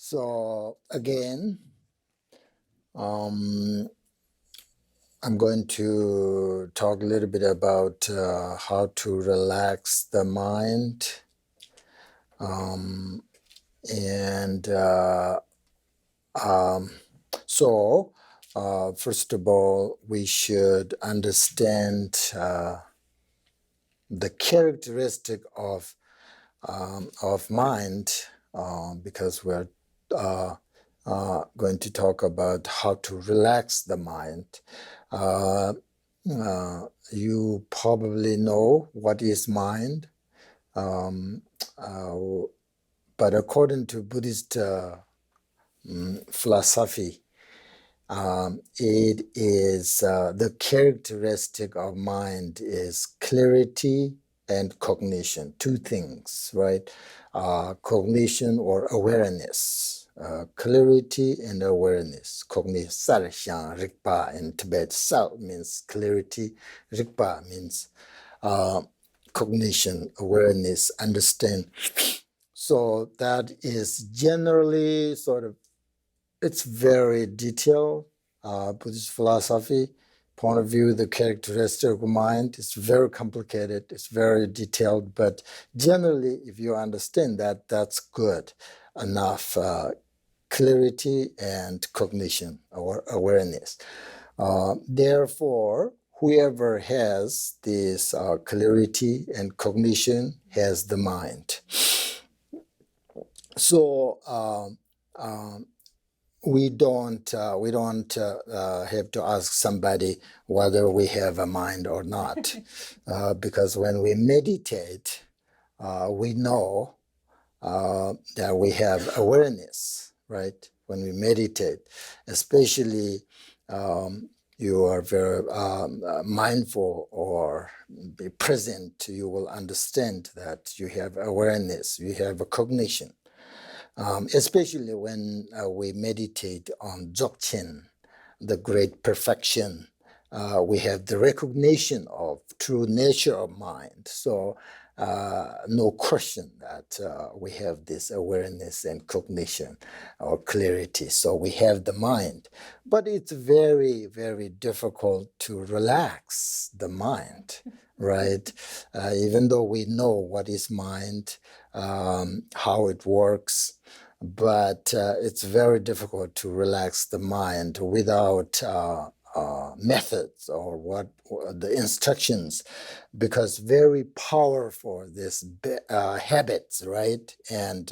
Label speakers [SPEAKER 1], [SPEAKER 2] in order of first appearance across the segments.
[SPEAKER 1] So again, I'm going to talk a little bit about how to relax the mind. First of all, we should understand the characteristic of mind, because we're going to talk about how to relax the mind. You probably know what is mind, but according to Buddhist philosophy, it is the characteristic of mind is clarity and cognition, two things, right? Cognition or awareness, clarity and awareness. Cognition, sar, xiang, rikpa in Tibet. Sar means clarity, rikpa means cognition, awareness, understand. So that is generally it's very detailed, Buddhist philosophy point of view. The characteristic of mind is very complicated, it's very detailed, but generally, if you understand that, that's good enough clarity and cognition or awareness. Therefore, whoever has this clarity and cognition has the mind. So we don't have to ask somebody whether we have a mind or not, because when we meditate, we know that we have awareness, right? When we meditate, especially you are very mindful or be present, you will understand that you have awareness, you have a cognition. Especially when we meditate on Dzogchen, the great perfection, we have the recognition of true nature of mind. So no question that we have this awareness and cognition or clarity. So we have the mind, but it's very, very difficult to relax the mind, right? Even though we know what is mind, how it works, but it's very difficult to relax the mind without methods or the instructions, because very powerful this habits, right? And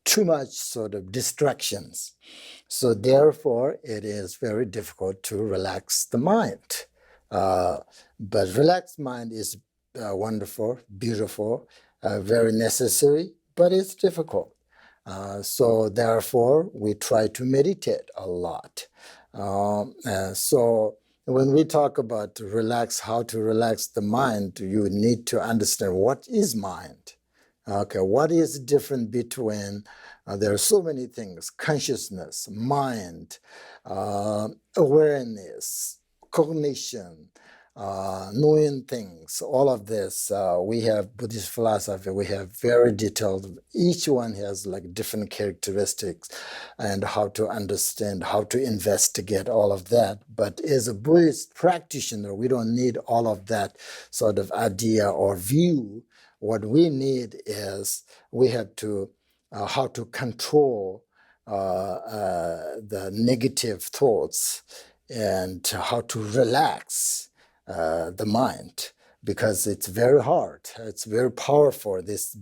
[SPEAKER 1] too much sort of distractions. So therefore, it is very difficult to relax the mind. But relaxed mind is wonderful, beautiful, very necessary, but it's difficult. So therefore, we try to meditate a lot. So when we talk about how to relax the mind, you need to understand what is mind. Okay, what is different between, there are so many things, consciousness, mind, awareness, cognition, knowing things, all of this. We have Buddhist philosophy, we have very detailed, each one has like different characteristics and how to understand, how to investigate all of that. But as a Buddhist practitioner, we don't need all of that sort of idea or view. What we need is we have to, how to control the negative thoughts and how to relax the mind, because it's very hard. It's very powerful. This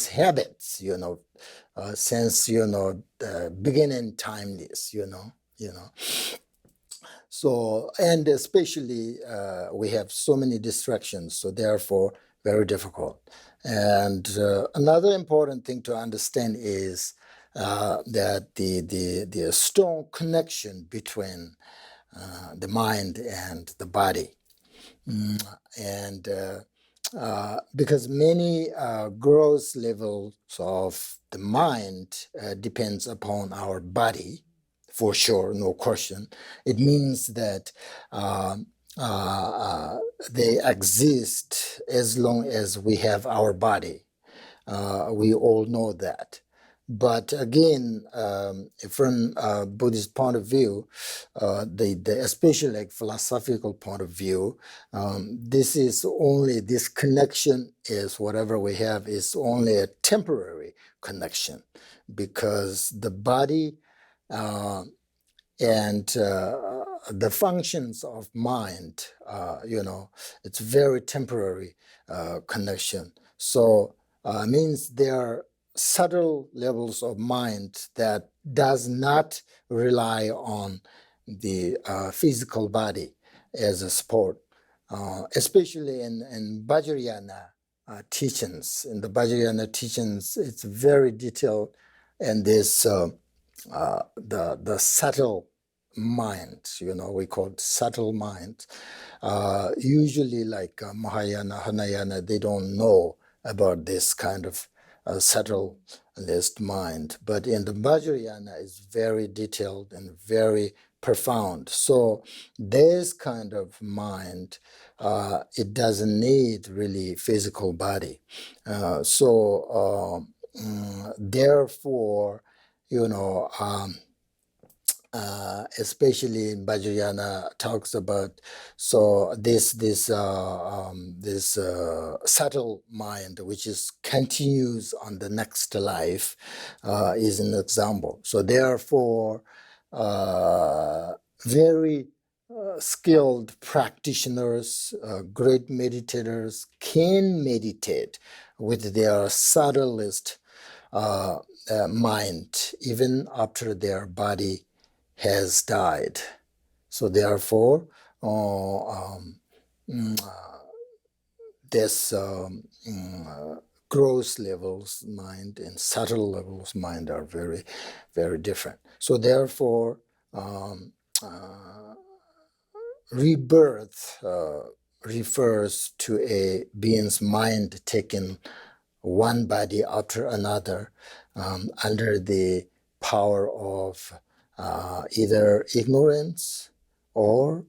[SPEAKER 1] habits, since beginning timeless, So, and especially we have so many distractions. So therefore, very difficult. And another important thing to understand is that the strong connection between the mind and the body. And because many growth levels of the mind depends upon our body, for sure, no question. It means that they exist as long as we have our body. We all know that. But again, from a Buddhist point of view, the especially like philosophical point of view, this is only, this connection is whatever we have is only a temporary connection, because the body and the functions of mind, it's very temporary connection. So means there are subtle levels of mind that does not rely on the physical body as a support, especially in Vajrayana teachings. In the Vajrayana teachings, it's very detailed, and this the subtle mind, we call it subtle mind. Usually, like Mahayana, Hinayana, they don't know about this kind of subtle list mind. But in the Vajrayana, it's very detailed and very profound. So this kind of mind, it doesn't need really physical body. Therefore, especially in Vajrayana talks about, so this subtle mind, which is continues on the next life, is an example. So therefore, very skilled practitioners, great meditators can meditate with their subtlest mind even after their body has died. So therefore, this gross levels mind and subtle levels mind are very, very different. So therefore, rebirth refers to a being's mind taking one body after another under the power of either ignorance or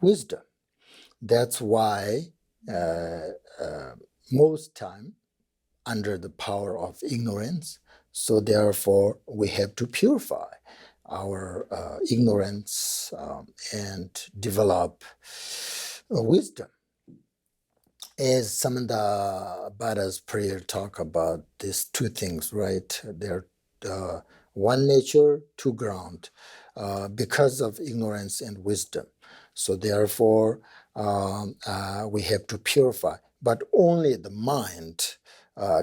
[SPEAKER 1] wisdom. That's why most time under the power of ignorance. So therefore, we have to purify our ignorance and develop wisdom. As Samanta Bhatta's prayer talk about these two things, right? They're one nature, two ground, because of ignorance and wisdom. So therefore, we have to purify. But only the mind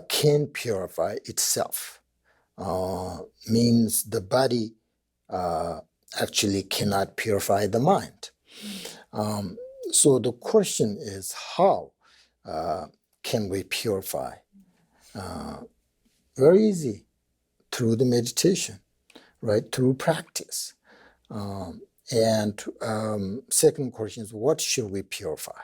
[SPEAKER 1] can purify itself. Means the body actually cannot purify the mind. So the question is, how can we purify? Very easy, through the meditation, right? Through practice. Second question is, what should we purify?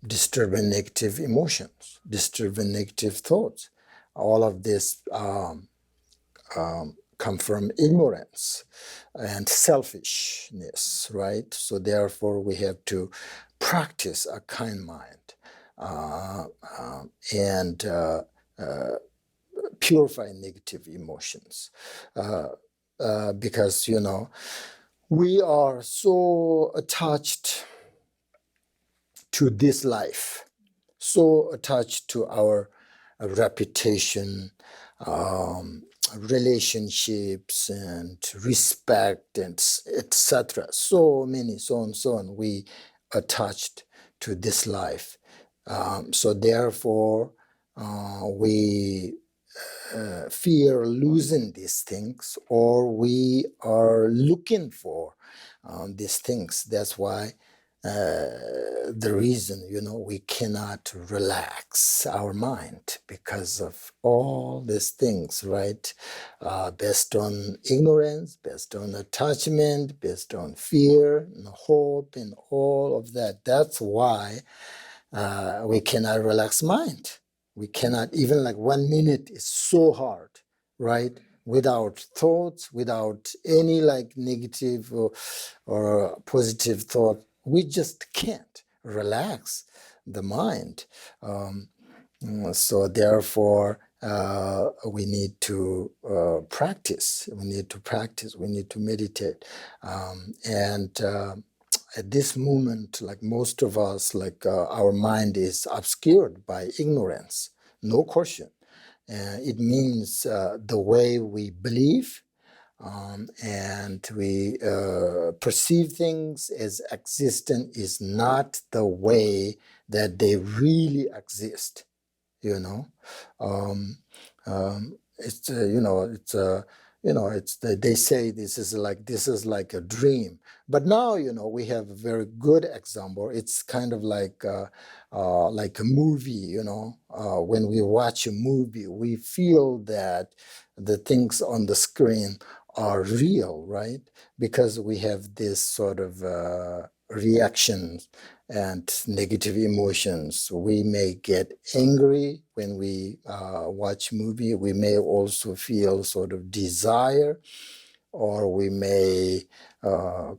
[SPEAKER 1] Disturbing negative emotions, disturbing negative thoughts. All of this come from ignorance and selfishness, right? So therefore, we have to practice a kind mind and purify negative emotions. Because, we are so attached to this life, so attached to our reputation, relationships and respect and etc. So many, so on. We attached to this life. So therefore, we fear losing these things, or we are looking for these things. That's why the reason, we cannot relax our mind because of all these things, right? Based on ignorance, based on attachment, based on fear and hope and all of that. That's why we cannot relax mind. We cannot, even like 1 minute is so hard, right? Without thoughts, without any like negative or positive thought, we just can't relax the mind. So therefore, we need to practice. We need to practice. We need to meditate. And at this moment, like most of us, like our mind is obscured by ignorance, no question. It means the way we believe and we perceive things as existent is not the way that they really exist. You know, it's it's they say this is like a dream. But now we have a very good example. It's kind of like a movie. When we watch a movie, we feel that the things on the screen are real, right? Because we have this sort of reactions and negative emotions. We may get angry when we watch movie. We may also feel sort of desire, or we may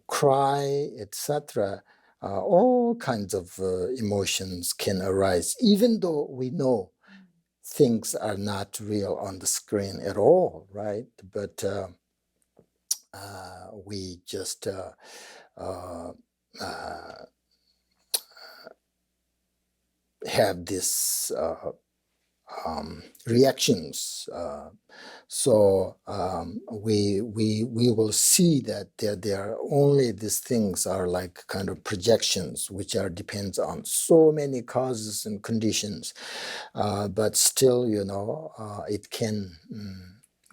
[SPEAKER 1] cry, etc. All kinds of emotions can arise, even though we know things are not real on the screen at all, right? But we just have this reactions. So we will see that there are only these things are like kind of projections, which are depends on so many causes and conditions. But still, it can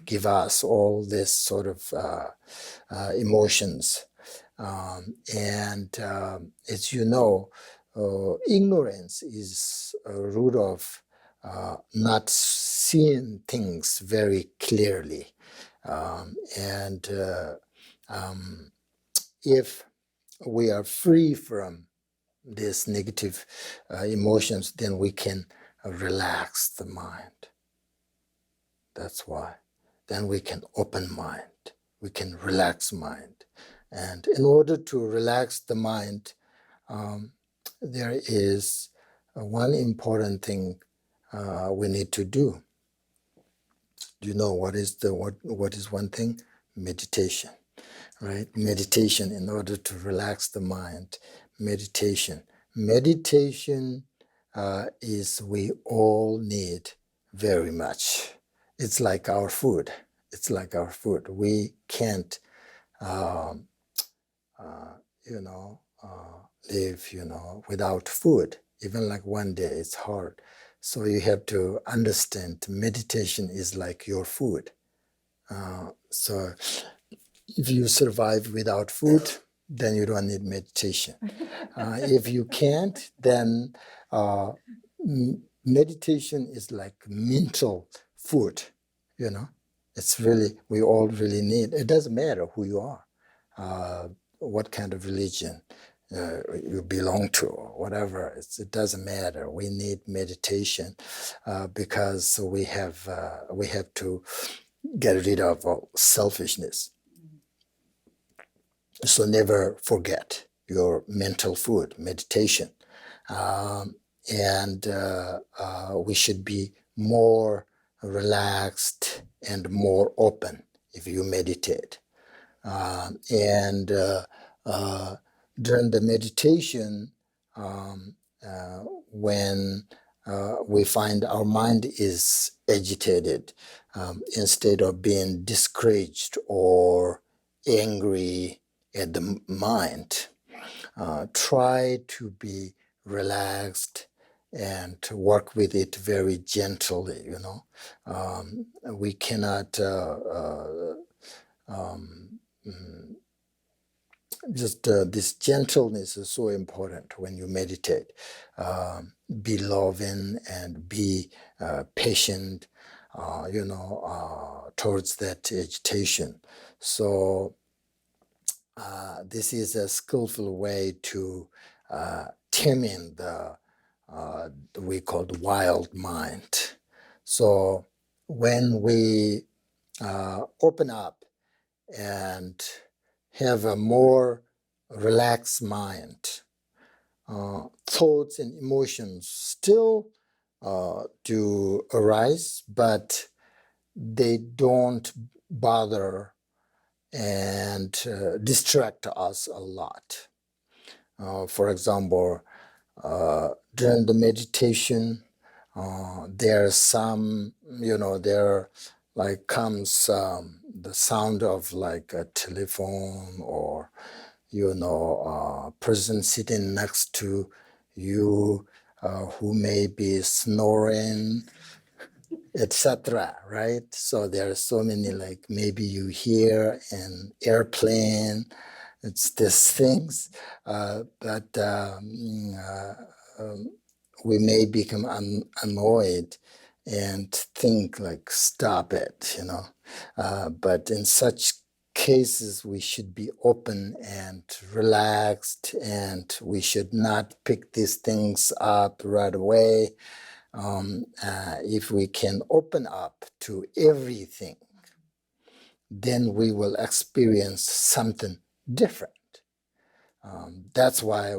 [SPEAKER 1] give us all this sort of emotions. As you know, ignorance is a root of not seeing things very clearly. If we are free from these negative emotions, then we can relax the mind. That's why. Then we can open mind. We can relax mind. And in order to relax the mind, there is one important thing we need to do. Do you know what is one thing? Meditation, right? Meditation in order to relax the mind. Meditation. Meditation is we all need very much. It's like our food. It's like our food. We can't, live, without food. Even like one day, it's hard. So you have to understand meditation is like your food. So if you survive without food, then you don't need meditation. If you can't, then meditation is like mental food. It's really, we all really need. It doesn't matter who you are, what kind of religion you belong to, or whatever. It doesn't matter. We need meditation because we have to get rid of all selfishness. So never forget your mental food, meditation. And we should be more relaxed and more open if you meditate. During the meditation, when we find our mind is agitated, instead of being discouraged or angry at the mind, try to be relaxed and to work with it very gently. We cannot this gentleness is so important when you meditate. Be loving and be patient, towards that agitation. So this is a skillful way to taming the we call the wild mind. So when we open up and have a more relaxed mind, thoughts and emotions still to arise, but they don't bother and distract us a lot. For example, during the meditation, there's some, there like comes the sound of like a telephone or, person sitting next to you who may be snoring, etc. Right? So there are so many, like maybe you hear an airplane. It's these things, but we may become annoyed and think like, stop it, but in such cases, we should be open and relaxed, and we should not pick these things up right away. If we can open up to everything, then we will experience something different. That's why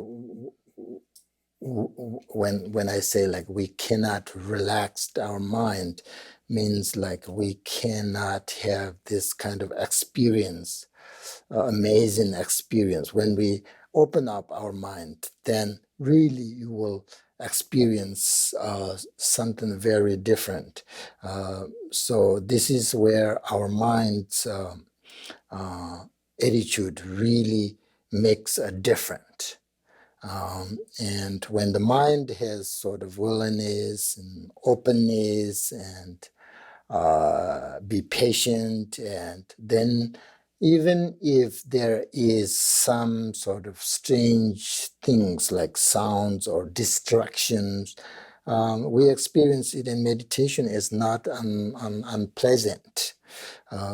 [SPEAKER 1] when I say like we cannot relax our mind, means like we cannot have this kind of experience, amazing experience. When we open up our mind, then really you will experience something very different. So this is where our mind's attitude really makes a difference. And when the mind has sort of willingness and openness and be patient, and then even if there is some sort of strange things like sounds or distractions, we experience it in meditation as not unpleasant.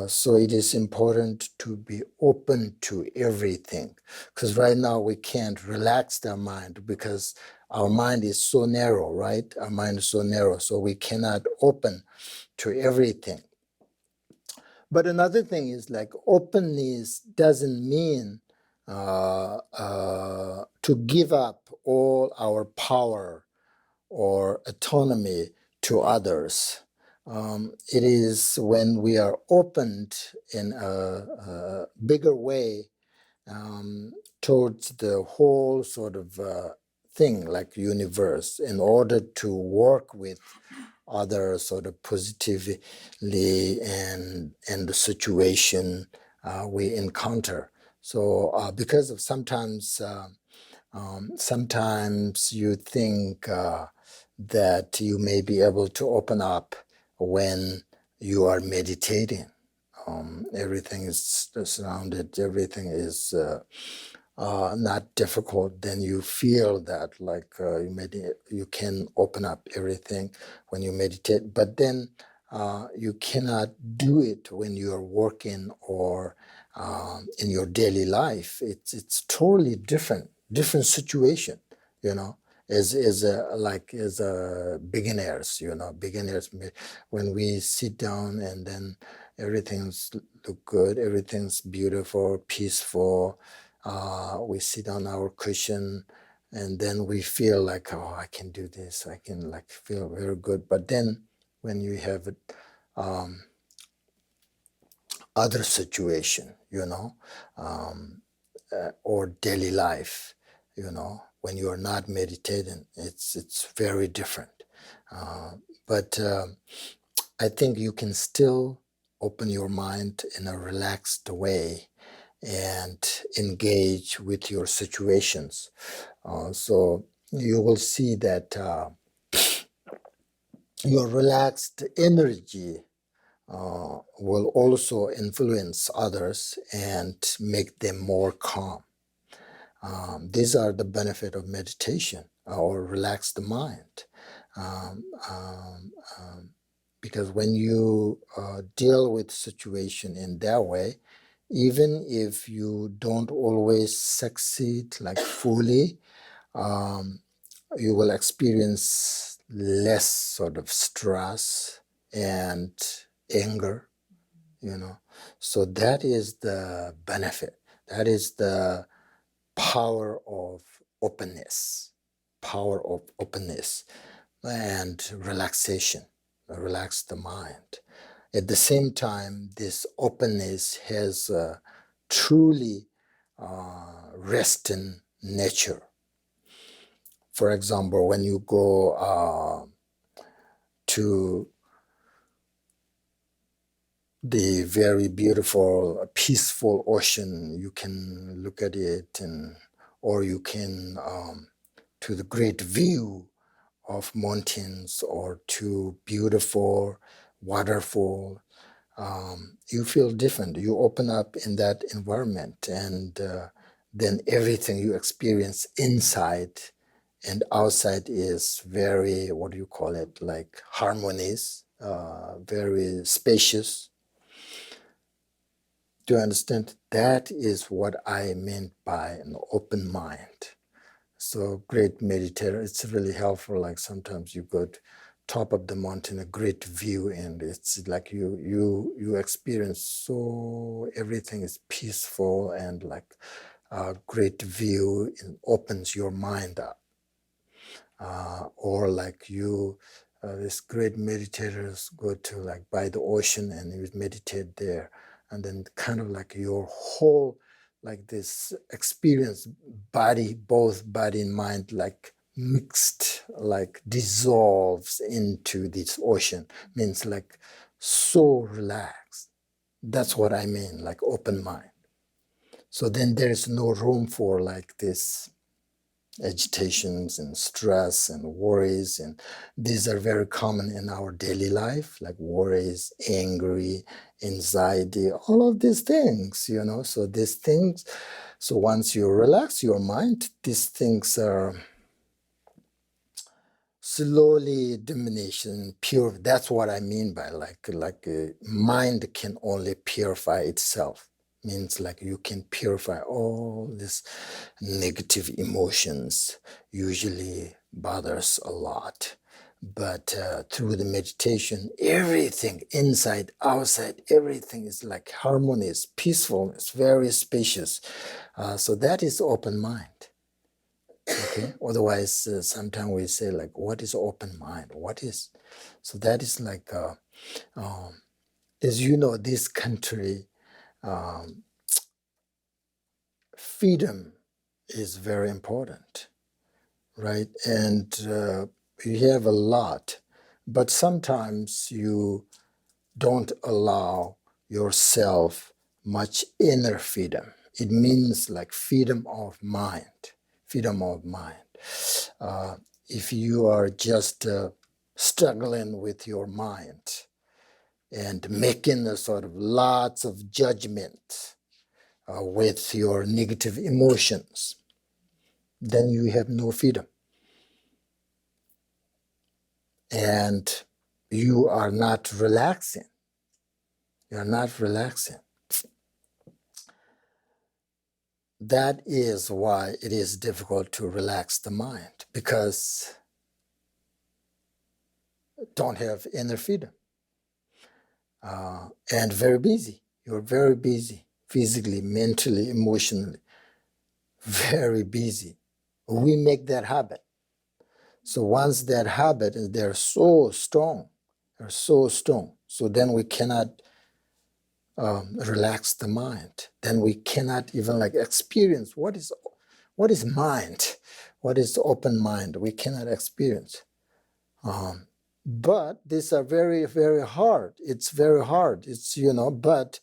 [SPEAKER 1] So it is important to be open to everything, because right now we can't relax our mind because our mind is so narrow, right? Our mind is so narrow, so we cannot open to everything. But another thing is like openness doesn't mean to give up all our power or autonomy to others. It is when we are opened in a bigger way towards the whole sort of thing, like universe, in order to work with other sort of positively and the situation we encounter. So because of sometimes you think that you may be able to open up when you are meditating. Everything is surrounded, everything is not difficult, then you feel that like you can open up everything when you meditate, but then you cannot do it when you're working or in your daily life. It's totally different situation, as beginners, beginners, when we sit down and then everything's look good, everything's beautiful, peaceful. We sit on our cushion and then we feel like, oh, I can do this. I can like feel very good. But then when you have other situation, or daily life, when you are not meditating, it's very different. But I think you can still open your mind in a relaxed way and engage with your situations. So you will see that your relaxed energy will also influence others and make them more calm. These are the benefit of meditation or relax the mind. Um, um, because when you deal with situation in that way, even if you don't always succeed like fully, you will experience less sort of stress and anger, So that is the benefit. That is the power of openness. Power of openness. and relaxation, relax the mind. At the same time, this openness has truly resting nature. For example, when you go to the very beautiful, peaceful ocean, you can look at it, or you can to the great view of mountains or to beautiful waterfall. You feel different. You open up in that environment, and then everything you experience inside and outside is very, what do you call it, like harmonious, very spacious. Do you understand? That is what I meant by an open mind. So great meditator, it's really helpful. Like sometimes you go to top of the mountain, a great view, and it's like you experience so everything is peaceful and like a great view, and opens your mind up. Or like this great meditators go to like by the ocean and you meditate there, and then kind of like your whole like this experience, body, both body and mind, like mixed, like dissolves into this ocean. Means like so relaxed. That's what I mean, like open mind. So then there's no room for like this agitations and stress and worries, and these are very common in our daily life, like worries, angry, anxiety, all of these things, so these things, so once you relax your mind, these things are slowly diminishing, pure. That's what I mean by like mind can only purify itself. Means like you can purify all these negative emotions, usually bothers a lot. But through the meditation, everything inside, outside, everything is like harmonious, peaceful, it's very spacious. So that is open mind. Okay. Otherwise, sometimes we say like, what is open mind? What is? So that is like, as you know, this country, um, freedom is very important, right? And you have a lot, but sometimes you don't allow yourself much inner freedom. It means like freedom of mind, freedom of mind. If you are just struggling with your mind and making a sort of lots of judgment with your negative emotions, then you have no freedom. And you are not relaxing. You are not relaxing. That is why it is difficult to relax the mind, because don't have inner freedom. And very busy. You're very busy, physically, mentally, emotionally, very busy. We make that habit. So once that habit, they're so strong, so then we cannot relax the mind. Then we cannot even like experience what is mind, what is open mind. We cannot experience. But these are very, very hard. It's very hard. It's, but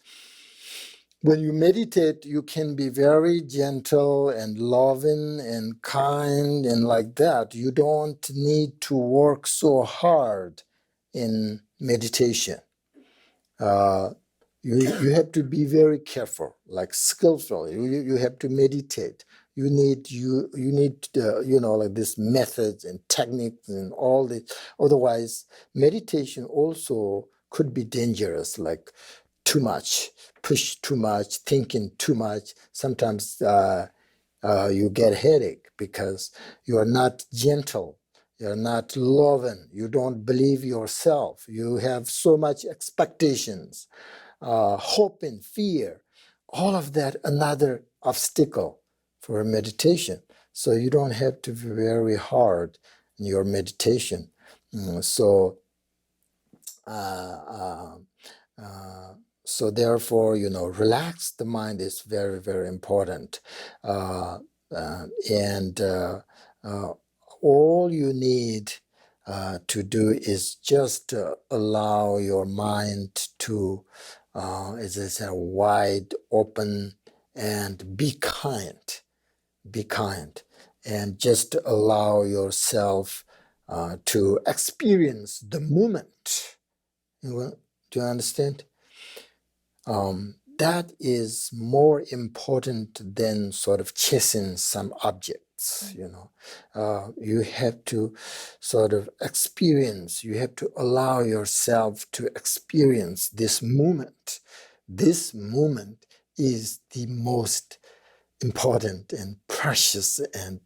[SPEAKER 1] when you meditate, you can be very gentle and loving and kind and like that. You don't need to work so hard in meditation. You have to be very careful, like skillful. You have to meditate. You need like this methods and techniques and all this. Otherwise, meditation also could be dangerous, like too much, push too much, thinking too much. Sometimes you get headache because you are not gentle. You're not loving. You don't believe yourself. You have so much expectations, hope and fear. All of that another obstacle for meditation. So you don't have to be very hard in your meditation. So uh, uh, so therefore, relax the mind is very, very important. And all you need to do is just allow your mind to, as I say, wide open, and be kind. Be kind. And just allow yourself to experience the moment. Do you understand? That is more important than sort of chasing some objects, you have to sort of experience, you have to allow yourself to experience this moment. This moment is the most important and precious and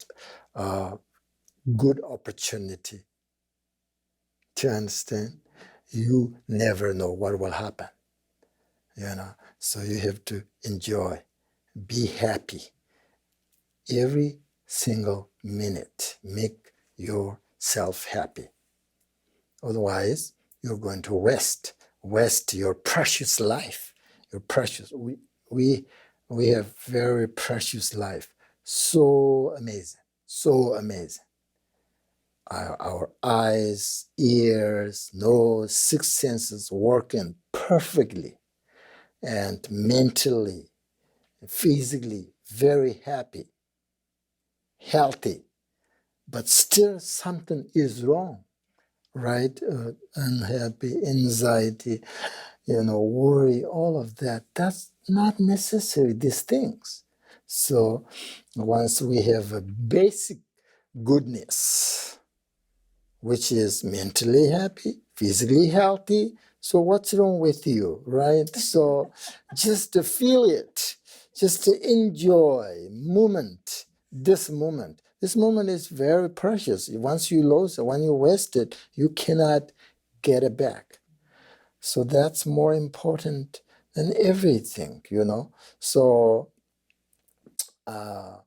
[SPEAKER 1] good opportunity. To understand, you never know what will happen. So you have to enjoy, be happy. Every single minute, make yourself happy. Otherwise, you're going to waste your precious life. Your precious. We have very precious life. So amazing, so amazing. Our eyes, ears, nose, six senses working perfectly, and mentally, physically, very happy, healthy, but still something is wrong, right? Unhappy, anxiety, worry, all of that. That's not necessary, these things. So once we have a basic goodness, which is mentally happy, physically healthy, so what's wrong with you, right? So just to feel it, just to enjoy this moment. This moment is very precious. Once you lose it, when you waste it, you cannot get it back. So that's more important than everything, So the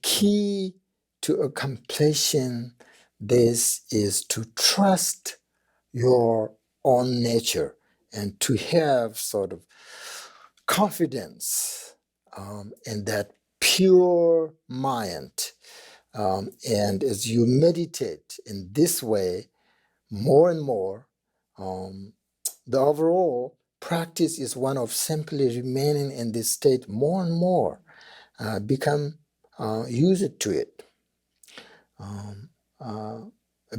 [SPEAKER 1] key to accomplishing this is to trust your own nature and to have sort of confidence in that pure mind. And as you meditate in this way more and more, the overall practice is one of simply remaining in this state more and more, become used to it.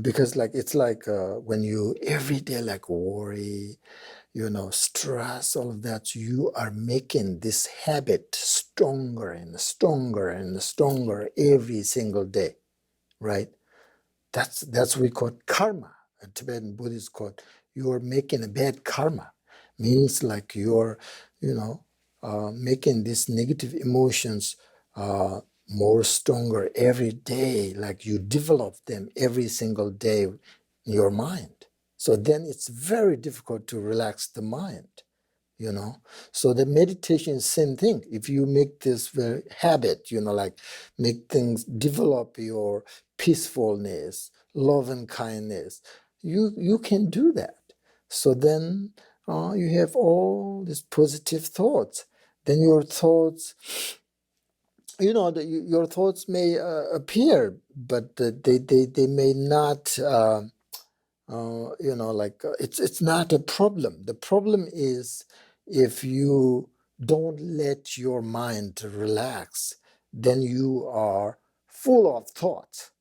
[SPEAKER 1] Because it's like when you every day worry, stress, all of that, you are making this habit stronger and stronger and stronger every single day, right? That's we call karma. A Tibetan Buddhist call, you're making a bad karma. Means you're, making these negative emotions more stronger every day, you develop them every single day in your mind. So then it's very difficult to relax the mind, So the meditation is same thing. If you make this very habit, make things, develop your peacefulness, love and kindness, you can do that. So then you have all these positive thoughts. Then your thoughts, your thoughts may appear, but they may not. It's not a problem. The problem is if you don't let your mind relax, then you are full of thoughts.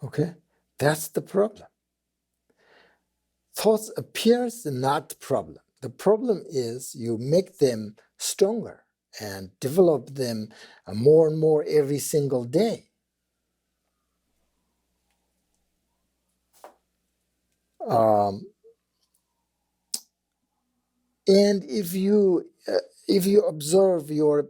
[SPEAKER 1] Okay, that's the problem. Thoughts appears not the problem. The problem is you make them stronger and develop them more and more every single day. And if you observe your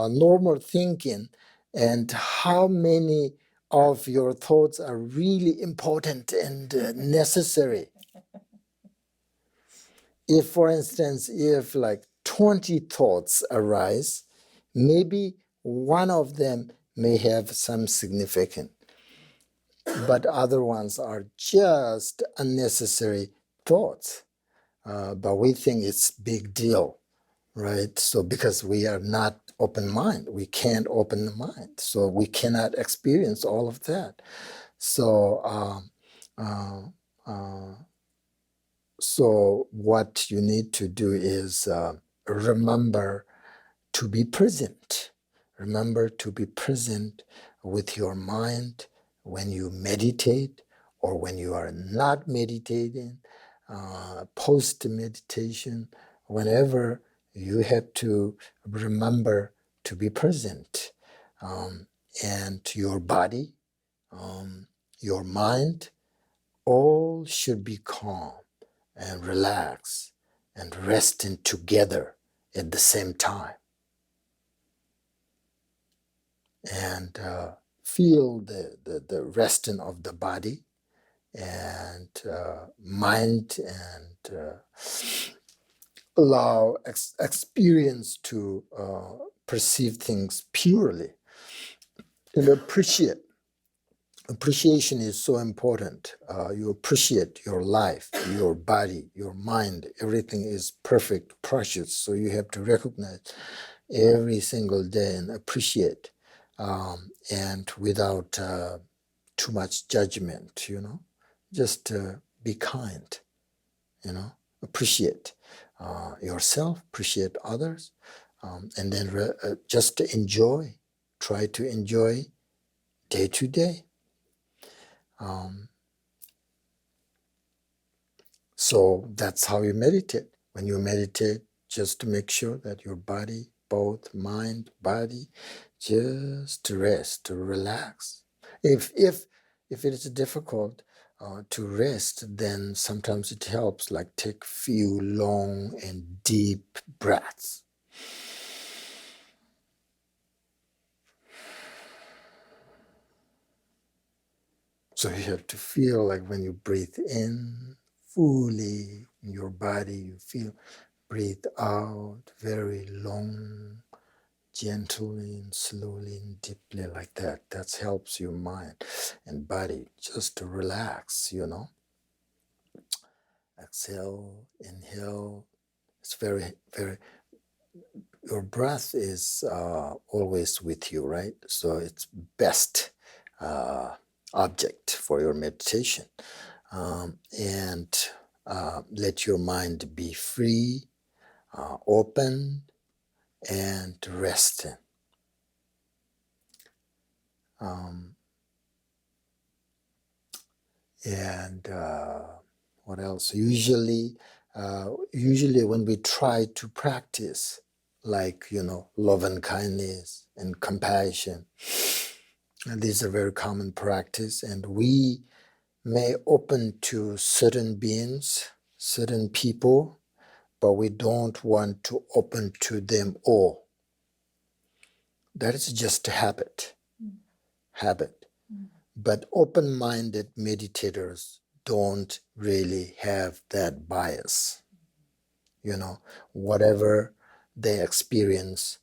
[SPEAKER 1] normal thinking and how many of your thoughts are really important and necessary. If, for instance, if 20 thoughts arise, maybe one of them may have some significance, but other ones are just unnecessary thoughts. But we think it's big deal, right? So because we are not open mind, we can't open the mind, so we cannot experience all of that. So, so what you need to do is remember to be present. Remember to be present with your mind when you meditate or when you are not meditating, post-meditation, whenever you have to remember to be present. And your body, your mind, all should be calm and relaxed and resting together at the same time. And feel the resting of the body and mind, and allow experience to perceive things purely and appreciate. Appreciation is so important. You appreciate your life, your body, your mind. Everything is perfect, precious. So you have to recognize every single day and appreciate, and without too much judgment, just be kind, appreciate yourself, appreciate others, and then just enjoy, try to enjoy day to day. So that's how you meditate. When you meditate, just to make sure that your body, both mind, body, just to rest, to relax. If it is difficult to rest, then sometimes it helps, like take few long and deep breaths. So you have to feel like when you breathe in fully in your body, you feel, breathe out very long, gently and slowly and deeply like that. That helps your mind and body just to relax, Exhale, inhale. It's very, very, your breath is always with you, right? So it's best object for your meditation. And let your mind be free, open, and resting. And what else? Usually when we try to practice, like, love and kindness and compassion, and these are very common practice, and we may open to certain beings, certain people, but we don't want to open to them all. That is just a habit. But open-minded meditators don't really have that bias. Whatever they experience,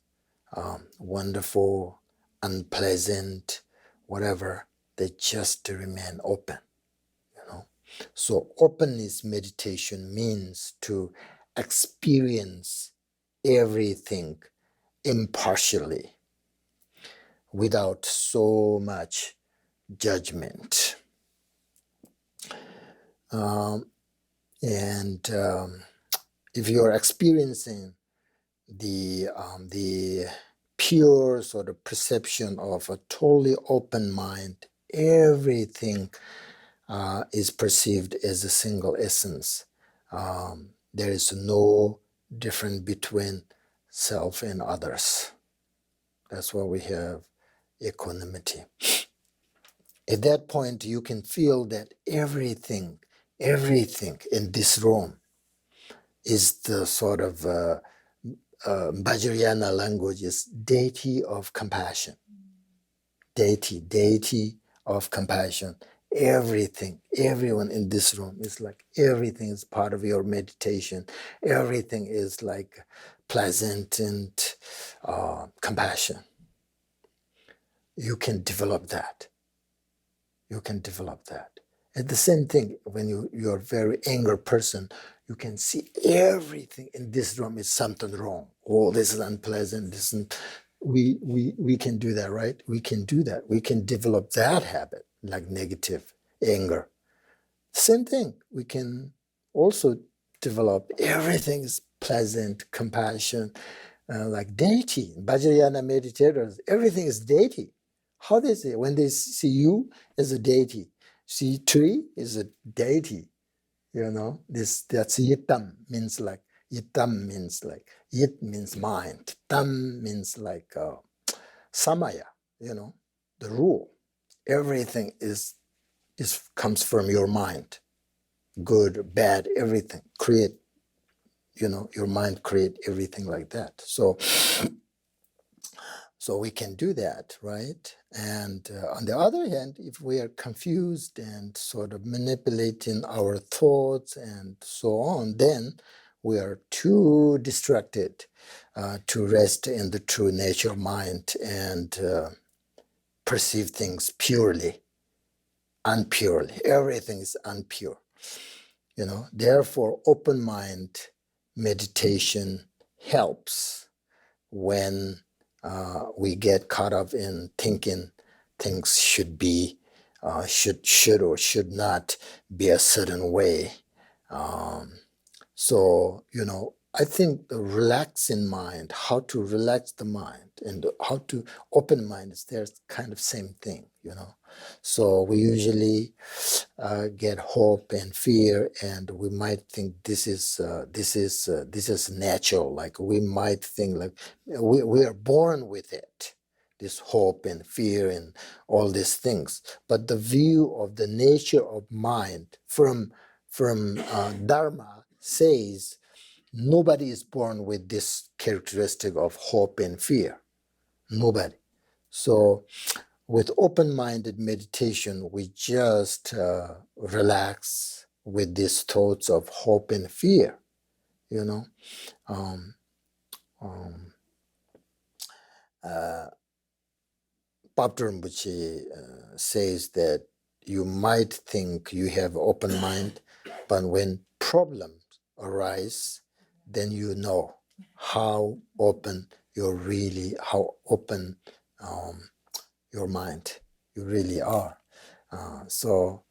[SPEAKER 1] wonderful, unpleasant, whatever, they just remain open. So openness meditation means to experience everything impartially, without so much judgment. And if you're experiencing the pure sort of perception of a totally open mind, everything is perceived as a single essence. There is no difference between self and others. That's why we have equanimity. At that point, you can feel that everything in this room is the sort of Vajrayana language is deity of compassion. Deity of compassion. Everything, everyone in this room is like, everything is part of your meditation. Everything is like pleasant and compassion. you can develop that. You can develop that. And the same thing, when you're a very angry person, you can see everything in this room is something wrong. Oh, this is unpleasant. This isn't. We can do that, right? We can do that. We can develop that habit, like negative anger. Same thing. We can also develop everything is pleasant, compassion, like deity. Vajrayana meditators, everything is deity. How they say, when they see you as a deity, see tree is a deity, that's yitam means like, yit means mind, tam means like samaya, the rule. Everything is comes from your mind, good, bad, everything. Create, your mind create everything like that. So we can do that, right? And on the other hand, if we are confused and sort of manipulating our thoughts and so on, then we are too distracted to rest in the true nature of mind and perceive things purely, unpurely. Everything is unpure. Therefore, open mind meditation helps when we get caught up in thinking things should be, should or should not be a certain way. So, I think the relaxing mind, how to relax the mind and how to open mind is there's kind of same thing, So we usually get hope and fear, and we might think this is natural. Like we might think like we are born with it, this hope and fear and all these things. But the view of the nature of mind from Dharma says nobody is born with this characteristic of hope and fear. Nobody. So with open-minded meditation, we just relax with these thoughts of hope and fear, Um, um, Bapta Rinpoche says that you might think you have open mind, but when problems arise, then you know how open how open your mind you really are. So,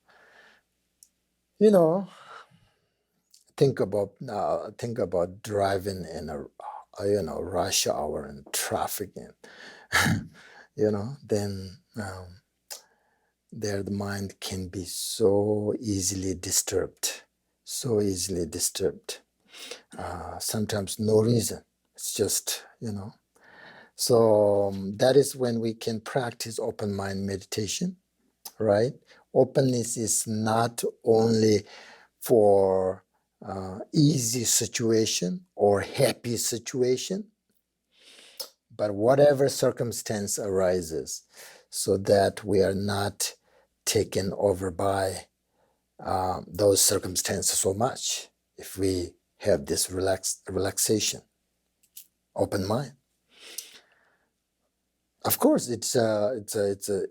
[SPEAKER 1] think about driving in a rush hour and traffic, and then there the mind can be so easily disturbed, sometimes no reason. It's just, so that is when we can practice open mind meditation, right? Openness is not only for easy situation or happy situation, but whatever circumstance arises, so that we are not taken over by those circumstances so much. If we have this relaxation, open mind, of course, it's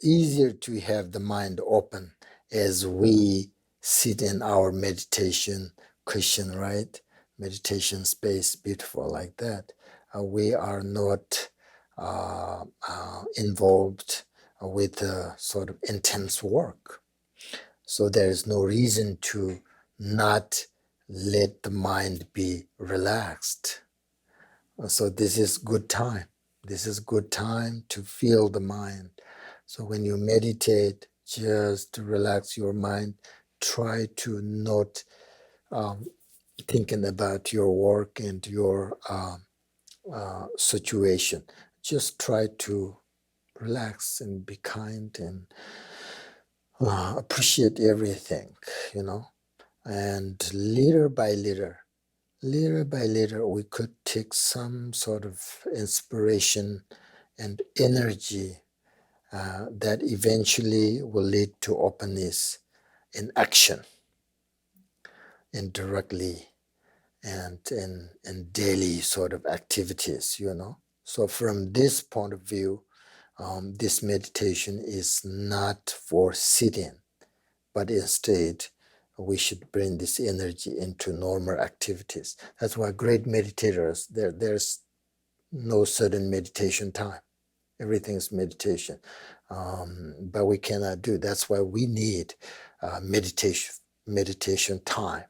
[SPEAKER 1] easier to have the mind open as we sit in our meditation cushion, right? Meditation space, beautiful like that. We are not involved with sort of intense work. So there is no reason to not let the mind be relaxed. So this is good time. This is good time to feel the mind. So when you meditate, just to relax your mind, try to not thinking about your work and your situation. Just try to relax and be kind and appreciate everything, And little by little, we could take some sort of inspiration and energy that eventually will lead to openness in action, indirectly, and in daily sort of activities, So from this point of view, this meditation is not for sitting, but instead we should bring this energy into normal activities. That's why great meditators, there's no certain meditation time. Everything is meditation. But we cannot do. That's why we need meditation time.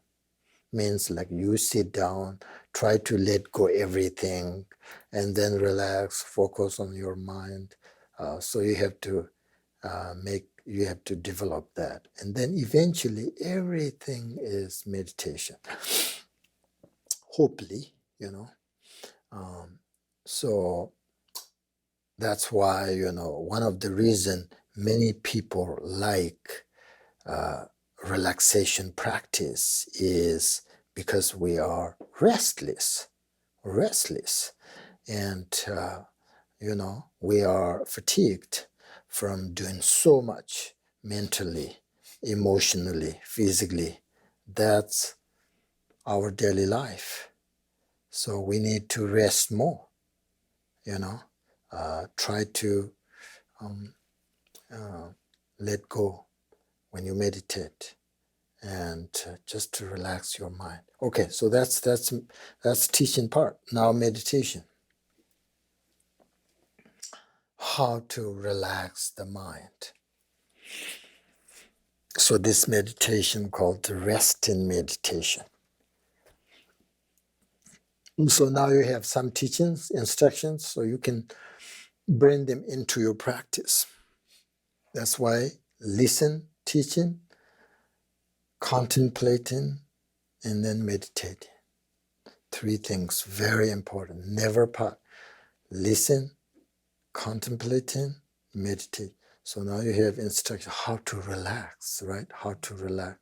[SPEAKER 1] Means like you sit down, try to let go everything, and then relax, focus on your mind. So you have to you have to develop that. And then eventually everything is meditation. Hopefully, So that's why, one of the reasons many people like relaxation practice is because we are restless, and we are fatigued from doing so much mentally, emotionally, physically. That's our daily life. So we need to rest more, try to let go when you meditate, and just to relax your mind. Okay, so that's teaching part. Now meditation. How to relax the mind. So this meditation called the resting meditation. So now you have some teachings, instructions, so you can bring them into your practice. That's why listen, teaching, contemplating, and then meditating. 3 things, very important. Never part. Listen, contemplating, meditate. So now you have instruction how to relax, right? How to relax.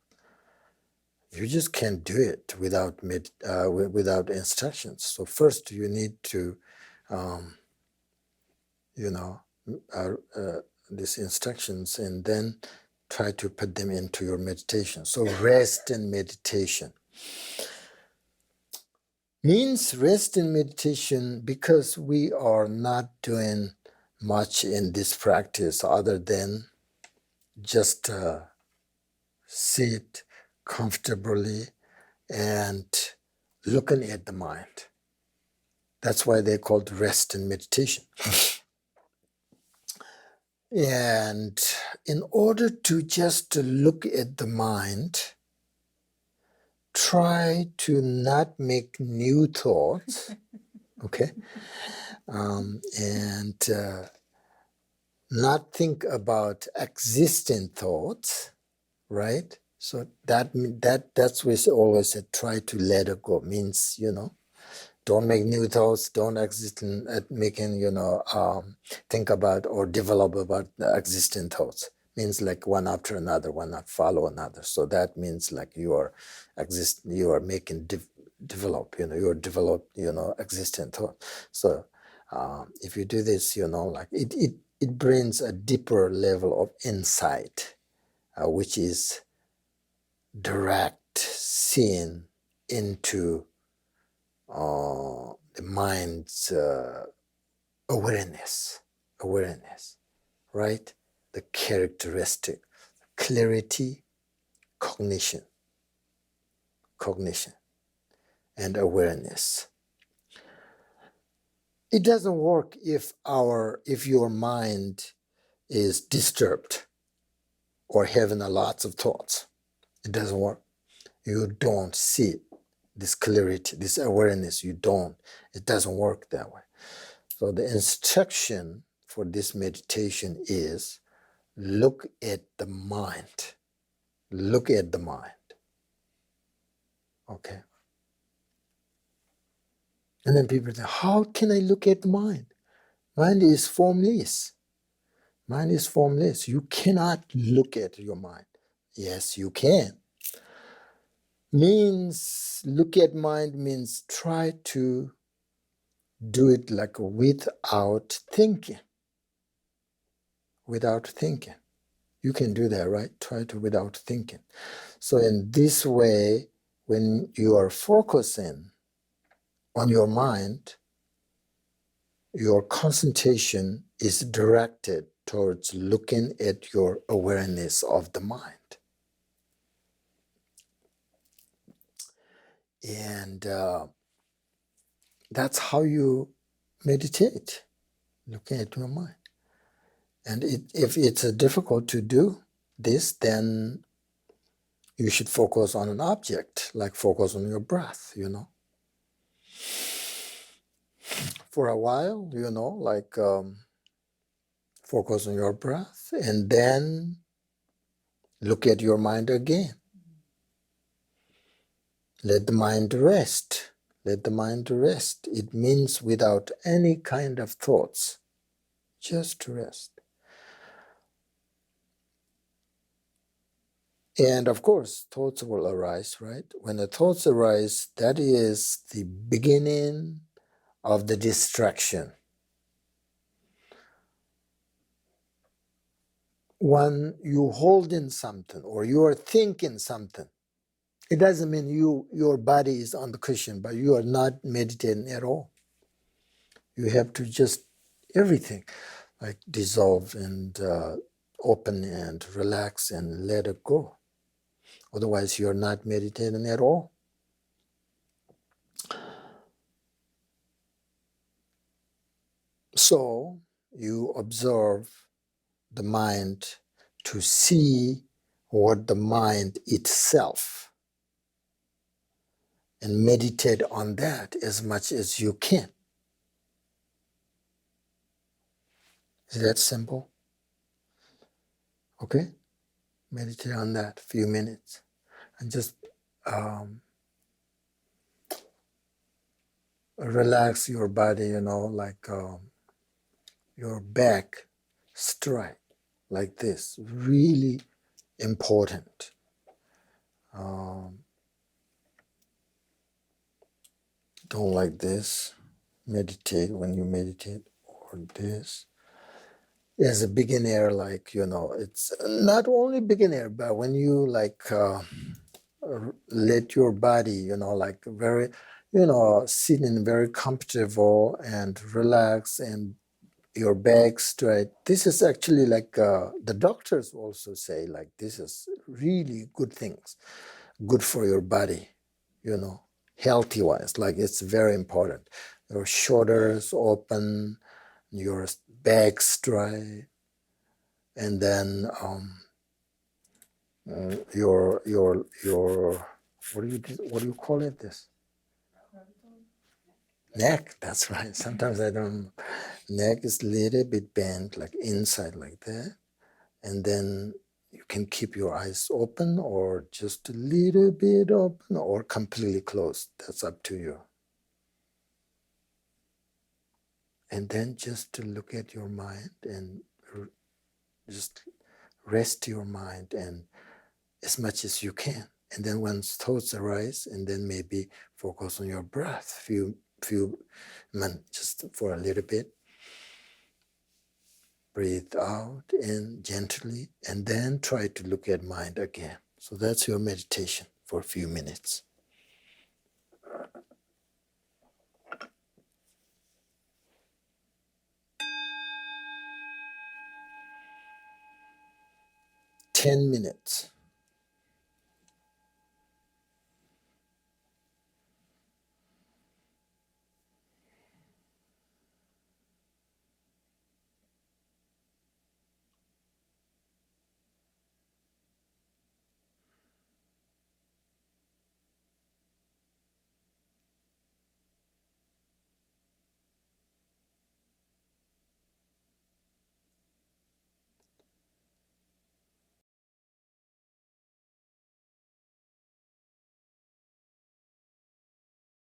[SPEAKER 1] You just can't do it without without instructions. So first you need to, these instructions, and then try to put them into your meditation. So rest and meditation. Means rest in meditation because we are not doing much in this practice other than just sit comfortably and looking at the mind. That's why they're called rest and meditation. And in order to just look at the mind, try to not make new thoughts, okay? And not think about existing thoughts, right? So that's what always try to let it go. Means, don't make new thoughts, don't exist in making, think about or develop about the existing thoughts. Means like one after another, one not follow another. So that means like you are making develop, you're develop, existing thought. So if you do this, like it brings a deeper level of insight, which is direct seeing into the mind's awareness, right? The characteristic, clarity, cognition, and awareness. It doesn't work if your mind is disturbed or having lots of thoughts. It doesn't work. You don't see this clarity, this awareness. It doesn't work that way. So the instruction for this meditation is look at the mind. Look at the mind. Okay. And then people say, how can I look at the mind? Mind is formless. You cannot look at your mind. Yes, you can. Means look at mind means try to do it like without thinking. You can do that, right? Try to without thinking. So in this way, when you are focusing on your mind, your concentration is directed towards looking at your awareness of the mind. And that's how you meditate, looking at your mind. And if it's difficult to do this, then you should focus on an object, like focus on your breath, For a while, like focus on your breath and then look at your mind again. Let the mind rest. Let the mind rest. It means without any kind of thoughts, just rest. And of course, thoughts will arise, right? When the thoughts arise, that is the beginning of the distraction. When you hold in something or you are thinking something, it doesn't mean your body is on the cushion, but you are not meditating at all. You have to just everything, like dissolve and open and relax and let it go. Otherwise, you're not meditating at all. So you observe the mind to see what the mind itself and meditate on that as much as you can. Is that simple? Okay? Meditate on that a few minutes and just relax your body, like your back straight, like this. Really important. Don't like this. Meditate when you meditate, or this. As a beginner, like, it's not only beginner, but when you like let your body, like very, sitting very comfortable and relax and your back straight. This is actually like the doctors also say, like, this is really good things, good for your body, healthy wise. Like, it's very important. Your shoulders open, your back straight, and then your what do you call it? This neck. That's right. Sometimes I don't. Neck is a little bit bent, like inside, like that. And then you can keep your eyes open or just a little bit open or completely closed. That's up to you. And then just to look at your mind and just rest your mind and as much as you can. And then when thoughts arise, and then maybe focus on your breath, few minutes, just for a little bit. Breathe out in gently, and then try to look at mind again. So that's your meditation for a few minutes. "10 minutes.